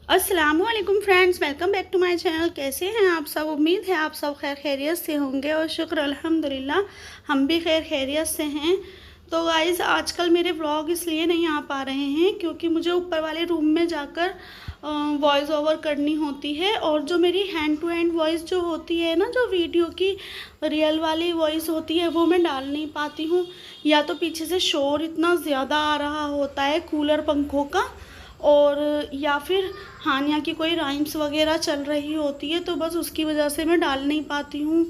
अस्सलामुअलैकुम friends, welcome back to my channel. कैसे हैं आप सब? उम्मीद है आप सब खैर खैरियत से होंगे और शुक्र अल्हम्दुलिल्लाह हम भी खैर खैरियत से हैं। तो गाइज़, आजकल मेरे व्लॉग इसलिए नहीं आ पा रहे हैं क्योंकि मुझे ऊपर वाले रूम में जाकर वॉइस ओवर करनी होती है, और जो मेरी हैंड टू हैंड वॉइस जो होती है ना, जो वीडियो की रियल वाली वॉइस होती है, वो मैं डाल नहीं पाती हूँ। या तो पीछे से शोर इतना ज़्यादा आ रहा होता है कूलर पंखों का, और या फिर हानिया की कोई राइम्स वगैरह चल रही होती है, तो बस उसकी वजह से मैं डाल नहीं पाती हूँ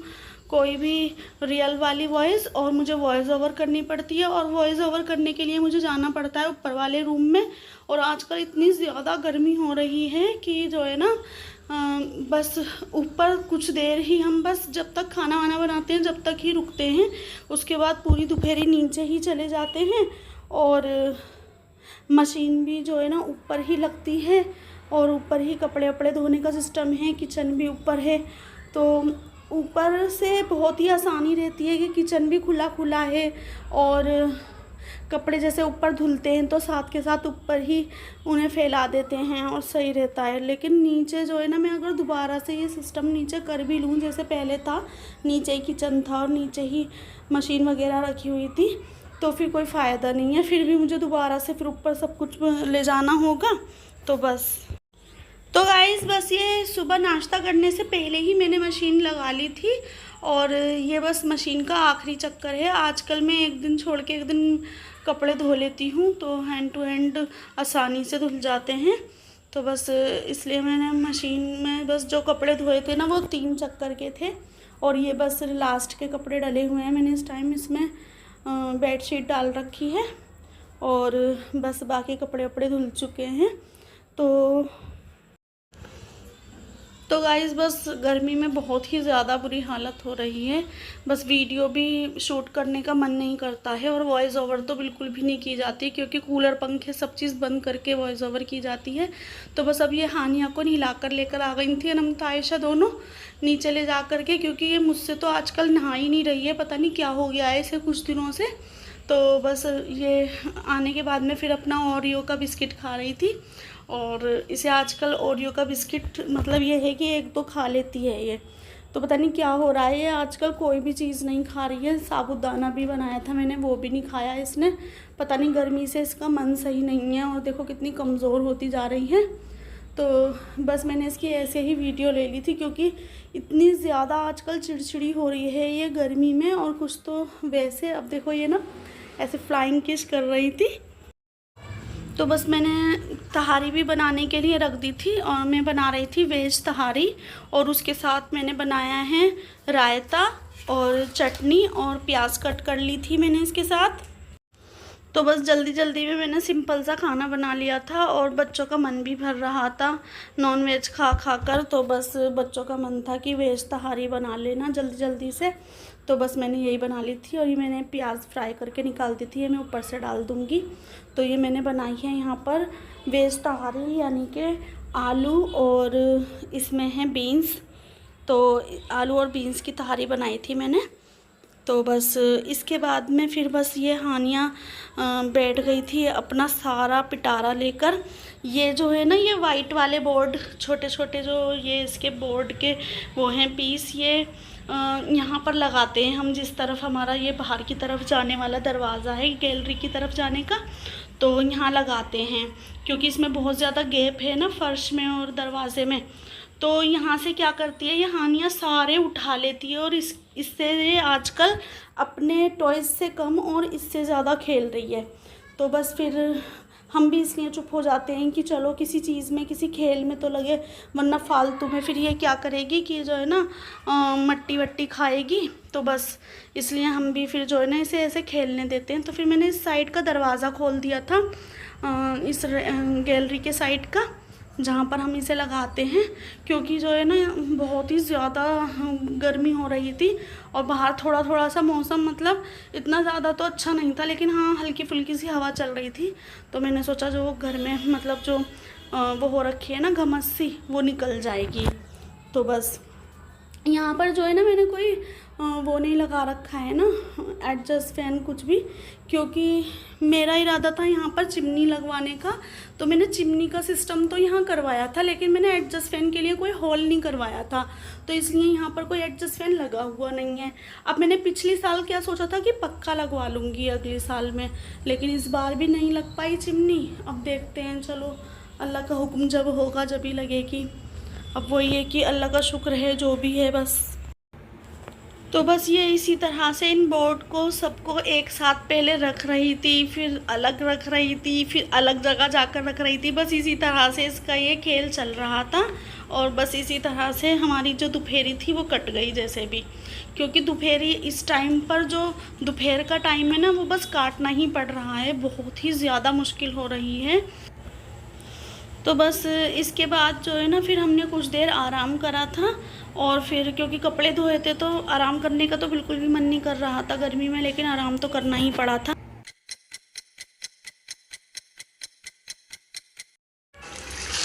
कोई भी रियल वाली वॉइस, और मुझे वॉइस ओवर करनी पड़ती है। और वॉइस ओवर करने के लिए मुझे जाना पड़ता है ऊपर वाले रूम में। और आजकल इतनी ज़्यादा गर्मी हो रही है कि जो है ना, बस ऊपर कुछ देर ही हम, बस जब तक खाना वाना बनाते हैं जब तक ही रुकते हैं, उसके बाद पूरी दोपहरी नीचे ही चले जाते हैं। और मशीन भी जो है ना ऊपर ही लगती है, और ऊपर ही कपड़े वपड़े धोने का सिस्टम है, किचन भी ऊपर है। तो ऊपर से बहुत ही आसानी रहती है कि किचन भी खुला खुला है, और कपड़े जैसे ऊपर धुलते हैं तो साथ के साथ ऊपर ही उन्हें फैला देते हैं और सही रहता है। लेकिन नीचे जो है ना, मैं अगर दोबारा से ये सिस्टम नीचे कर भी लूँ, जैसे पहले था नीचे ही किचन था और नीचे ही मशीन वगैरह रखी हुई थी, तो फिर कोई फ़ायदा नहीं है। फिर भी मुझे दोबारा से फिर ऊपर सब कुछ ले जाना होगा। तो गाइस, बस ये सुबह नाश्ता करने से पहले ही मैंने मशीन लगा ली थी, और ये बस मशीन का आखिरी चक्कर है। आजकल मैं एक दिन छोड़ के एक दिन कपड़े धो लेती हूँ, तो हैंड टू हैंड आसानी से धुल जाते हैं। तो बस इसलिए मैंने मशीन में बस जो कपड़े धोए थे ना, वो 3 चक्कर के थे, और ये बस लास्ट के कपड़े डले हुए हैं। मैंने इस टाइम इसमें बेडशीट डाल रखी है, और बस बाकी कपड़े वपड़े धुल चुके हैं। तो गाइज़, बस गर्मी में बहुत ही ज़्यादा बुरी हालत हो रही है। बस वीडियो भी शूट करने का मन नहीं करता है, और वॉइस ओवर तो बिल्कुल भी नहीं की जाती, क्योंकि कूलर पंखे सब चीज़ बंद करके वॉइस ओवर की जाती है। तो बस अब ये हानिया को नहलाकर लेकर आ गई थी नमता आयशा दोनों नीचे ले जा कर के, क्योंकि ये मुझसे तो आजकल नहा ही नहीं रही है। पता नहीं क्या हो गया है इसे कुछ दिनों से। तो बस ये आने के बाद में फिर अपना ओरियो का बिस्किट खा रही थी, और इसे आजकल ओरियो का बिस्किट मतलब ये है कि एक तो खा लेती है ये। तो पता नहीं क्या हो रहा है, ये आजकल कोई भी चीज़ नहीं खा रही है। साबूदाना भी बनाया था मैंने, वो भी नहीं खाया इसने। पता नहीं गर्मी से इसका मन सही नहीं है, और देखो कितनी कमज़ोर होती जा रही है। तो बस मैंने इसकी ऐसे ही वीडियो ले ली थी, क्योंकि इतनी ज़्यादा आजकल चिड़चिड़ी हो रही है ये गर्मी में, और कुछ तो वैसे। अब देखो ये ना ऐसे फ्लाइंग किस कर रही थी। तो बस मैंने तहारी भी बनाने के लिए रख दी थी, और मैं बना रही थी वेज तहारी, और उसके साथ मैंने बनाया है रायता और चटनी, और प्याज कट कर ली थी मैंने इसके साथ। तो बस जल्दी जल्दी में मैंने सिंपल सा खाना बना लिया था, और बच्चों का मन भी भर रहा था नॉन वेज खा खा कर। तो बस बच्चों का मन था कि वेज तहारी बना लेना जल्दी जल्दी से। तो बस मैंने यही बना ली थी, और ये मैंने प्याज फ्राई करके निकाल दी थी, ये मैं ऊपर से डाल दूँगी। तो ये मैंने बनाई है यहाँ पर वेज तहारी, यानी कि आलू और इसमें है बीन्स। तो आलू और बीन्स की तहारी बनाई थी मैंने। तो बस इसके बाद में फिर बस ये हानिया बैठ गई थी अपना सारा पिटारा लेकर। ये जो है ना, ये वाइट वाले बोर्ड, छोटे छोटे जो ये इसके बोर्ड के वो हैं पीस, ये यहाँ पर लगाते हैं हम, जिस तरफ हमारा ये बाहर की तरफ जाने वाला दरवाज़ा है गैलरी की तरफ जाने का, तो यहाँ लगाते हैं, क्योंकि इसमें बहुत ज़्यादा गैप है ना फ़र्श में और दरवाज़े में। तो यहाँ से क्या करती है, ये हानिया सारे उठा लेती है, और इससे ये आजकल अपने टॉयज़ से कम और इससे ज़्यादा खेल रही है। तो बस फिर हम भी इसलिए चुप हो जाते हैं कि चलो किसी चीज़ में, किसी खेल में तो लगे, वरना फालतू में फिर ये क्या करेगी कि जो है ना मट्टी वट्टी खाएगी। तो बस इसलिए हम भी फिर जो है ना इसे ऐसे खेलने देते हैं। तो फिर मैंने इस साइड का दरवाज़ा खोल दिया था, इस गैलरी के साइड का, जहाँ पर हम इसे लगाते हैं, क्योंकि जो है ना बहुत ही ज़्यादा गर्मी हो रही थी, और बाहर थोड़ा थोड़ा सा मौसम, मतलब इतना ज़्यादा तो अच्छा नहीं था, लेकिन हाँ हल्की फुल्की सी हवा चल रही थी। तो मैंने सोचा जो घर में मतलब जो वो हो रखी है ना घमस सी, वो निकल जाएगी। तो बस यहाँ पर जो है ना, मैंने कोई वो नहीं लगा रखा है ना एडजस्ट फैन कुछ भी, क्योंकि मेरा इरादा था यहाँ पर चिमनी लगवाने का। तो मैंने चिमनी का सिस्टम तो यहाँ करवाया था, लेकिन मैंने एडजस्ट फैन के लिए कोई होल नहीं करवाया था, तो इसलिए यहाँ पर कोई एडजस्ट फैन लगा हुआ नहीं है। अब मैंने पिछले साल क्या सोचा था कि पक्का लगवा लूँगी अगले साल में, लेकिन इस बार भी नहीं लग पाई चिमनी। अब देखते हैं, चलो अल्लाह का हुक्म जब होगा जब ही लगेगी। अब वही है कि अल्लाह का शुक्र है जो भी है बस। तो बस ये इसी तरह से इन बोर्ड को सबको एक साथ पहले रख रही थी, फिर अलग रख रही थी, फिर अलग जगह जाकर रख रही थी। बस इसी तरह से इसका ये खेल चल रहा था, और बस इसी तरह से हमारी जो दोपहरी थी वो कट गई जैसे भी, क्योंकि दोपहरी इस टाइम पर जो दोपहर का टाइम है ना वो बस काटना ही पड़ रहा है, बहुत ही ज़्यादा मुश्किल हो रही है। तो बस इसके बाद जो है ना फिर हमने कुछ देर आराम करा था, और फिर क्योंकि कपड़े धोए थे तो आराम करने का तो बिल्कुल भी मन नहीं कर रहा था गर्मी में, लेकिन आराम तो करना ही पड़ा था।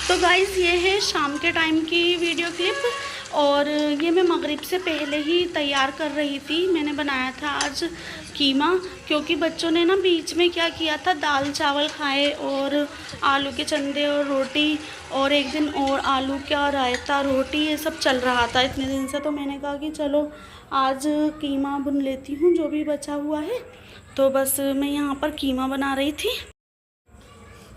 तो गाइज़ ये है शाम के टाइम की वीडियो क्लिप, और ये मैं मगरिब से पहले ही तैयार कर रही थी। मैंने बनाया था आज कीमा, क्योंकि बच्चों ने ना बीच में क्या किया था, दाल चावल खाए और आलू के चंदे और रोटी, और एक दिन और आलू का रायता रोटी, ये सब चल रहा था इतने दिन से। तो मैंने कहा कि चलो आज कीमा बुन लेती हूँ जो भी बचा हुआ है। तो बस मैं यहाँ पर कीमा बना रही थी।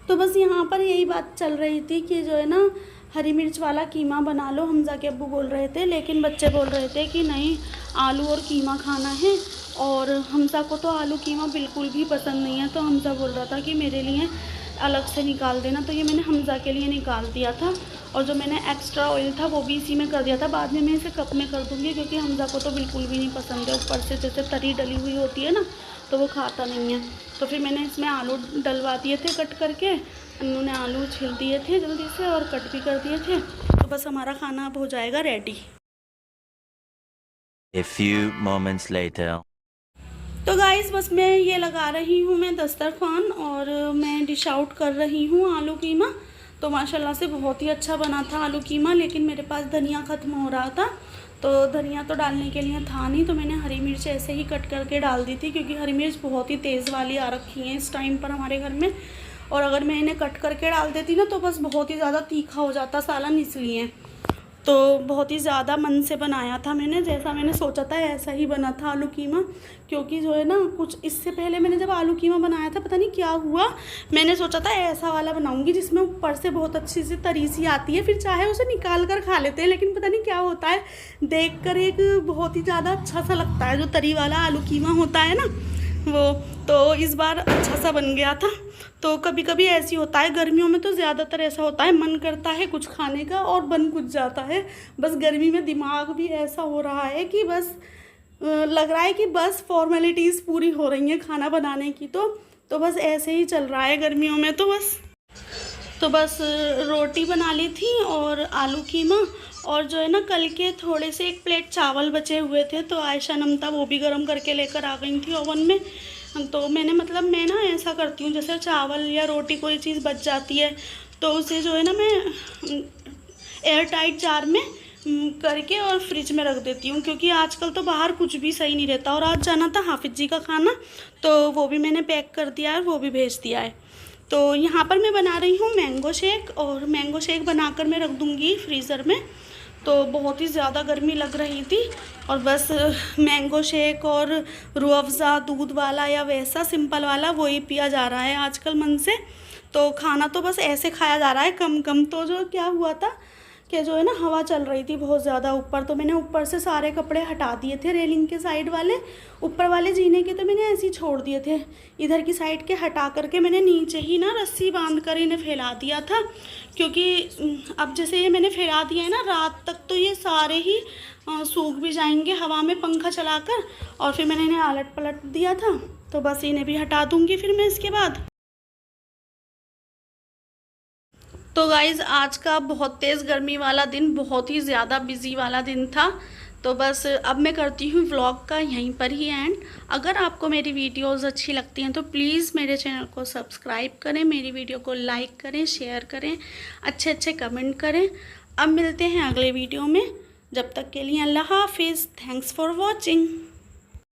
तो बस यहाँ पर यही बात चल रही थी कि जो है ना हरी मिर्च वाला कीमा बना लो, हमजा के अब्बू बोल रहे थे, लेकिन बच्चे बोल रहे थे कि नहीं आलू और कीमा खाना है, और हमजा को तो आलू कीमा बिल्कुल भी पसंद नहीं है। तो हमजा बोल रहा था कि मेरे लिए अलग से निकाल देना, तो ये मैंने हमजा के लिए निकाल दिया था, और जो मैंने एक्स्ट्रा ऑयल था वो भी इसी में कर दिया था। बाद में मैं इसे कप में कर दूँगी, क्योंकि हमजा को तो बिल्कुल भी नहीं पसंद है, ऊपर से जैसे तरी डली हुई होती है ना तो वो खाता नहीं है। तो फिर मैंने इसमें आलू डलवा दिए थे कट करके, उन्होंने आलू छिल दिए थे जल्दी से और कट भी कर दिए थे। तो बस हमारा खाना अब हो जाएगा ready. A few moments later. तो गाइस बस मैं ये लगा रही हूँ मैं दस्तरखान, और मैं डिश आउट कर रही हूँ आलू कीमा। तो माशाल्लाह से बहुत ही अच्छा बना था आलू कीमा, लेकिन मेरे पास धनिया ख़त्म हो रहा था, तो धनिया तो डालने के लिए था नहीं, तो मैंने हरी मिर्च ऐसे ही कट करके डाल दी थी, क्योंकि हरी मिर्च बहुत ही तेज़ वाली आ रखी हैं इस टाइम पर हमारे घर में, और अगर मैं इन्हें कट करके डाल देती ना तो बस बहुत ही ज़्यादा तीखा हो जाता सालन, इसलिए तो बहुत ही ज़्यादा मन से बनाया था मैंने, जैसा मैंने सोचा था ऐसा ही बना था आलू कीमा। क्योंकि जो है ना कुछ इससे पहले मैंने जब आलू कीमा बनाया था पता नहीं क्या हुआ, मैंने सोचा था ऐसा वाला बनाऊंगी जिसमें ऊपर से बहुत अच्छी सी तरी सी आती है, फिर चाहे उसे निकाल कर खा लेते हैं, लेकिन पता नहीं क्या होता है देखकर एक बहुत ही ज़्यादा अच्छा सा लगता है जो तरी वाला आलू कीमा होता है ना वो। तो इस बार अच्छा सा बन गया था। तो कभी कभी ऐसी होता है, गर्मियों में तो ज़्यादातर ऐसा होता है, मन करता है कुछ खाने का और बन कुछ जाता है। बस गर्मी में दिमाग भी ऐसा हो रहा है कि बस लग रहा है कि बस फॉर्मेलिटीज़ पूरी हो रही हैं खाना बनाने की। तो बस ऐसे ही चल रहा है गर्मियों में। तो बस रोटी बना ली थी और आलू कीमा, और जो है ना कल के थोड़े से 1 प्लेट चावल बचे हुए थे, तो आयशा नमता वो भी गर्म करके लेकर आ गई थी ओवन में। तो मैंने मैं ना ऐसा करती हूँ, जैसे चावल या रोटी कोई चीज़ बच जाती है तो उसे जो है ना मैं एयर टाइट जार में करके और फ्रिज में रख देती हूँ, क्योंकि आजकल तो बाहर कुछ भी सही नहीं रहता। और आज जाना था हाफिज़ जी का खाना, तो वो भी मैंने पैक कर दिया है, वो भी भेज दिया है। तो यहाँ पर मैं बना रही हूँ मैंगो शेक, और मैंगो शेक बनाकर मैं रख दूँगी फ्रीज़र में। तो बहुत ही ज़्यादा गर्मी लग रही थी, और बस मैंगो शेक और रूह अफ़ज़ा दूध वाला या वैसा सिंपल वाला वही पिया जा रहा है आजकल मन से। तो खाना तो बस ऐसे खाया जा रहा है कम कम। तो जो क्या हुआ था कि जो है ना हवा चल रही थी बहुत ज़्यादा ऊपर, तो मैंने ऊपर से सारे कपड़े हटा दिए थे रेलिंग के साइड वाले, ऊपर वाले जीने के तो मैंने ऐसे ही छोड़ दिए थे, इधर की साइड के हटा करके मैंने नीचे ही ना रस्सी बांध कर इन्हें फैला दिया था। क्योंकि अब जैसे ये मैंने फैला दिया है ना, रात तक तो ये सारे ही सूख भी जाएंगे हवा में पंखा चलाकर, और फिर मैंने इन्हें आलट पलट दिया था। तो बस इन्हें भी हटा दूँगी फिर मैं इसके बाद। तो गाइज़ आज का बहुत तेज़ गर्मी वाला दिन, बहुत ही ज़्यादा बिज़ी वाला दिन था। तो बस अब मैं करती हूँ व्लॉग का यहीं पर ही एंड। अगर आपको मेरी वीडियोस अच्छी लगती हैं तो प्लीज़ मेरे चैनल को सब्सक्राइब करें, मेरी वीडियो को लाइक करें, शेयर करें, अच्छे अच्छे कमेंट करें। अब मिलते हैं अगले वीडियो में। जब तक के लिए अल्लाह हाफिज़। Thanks for watching.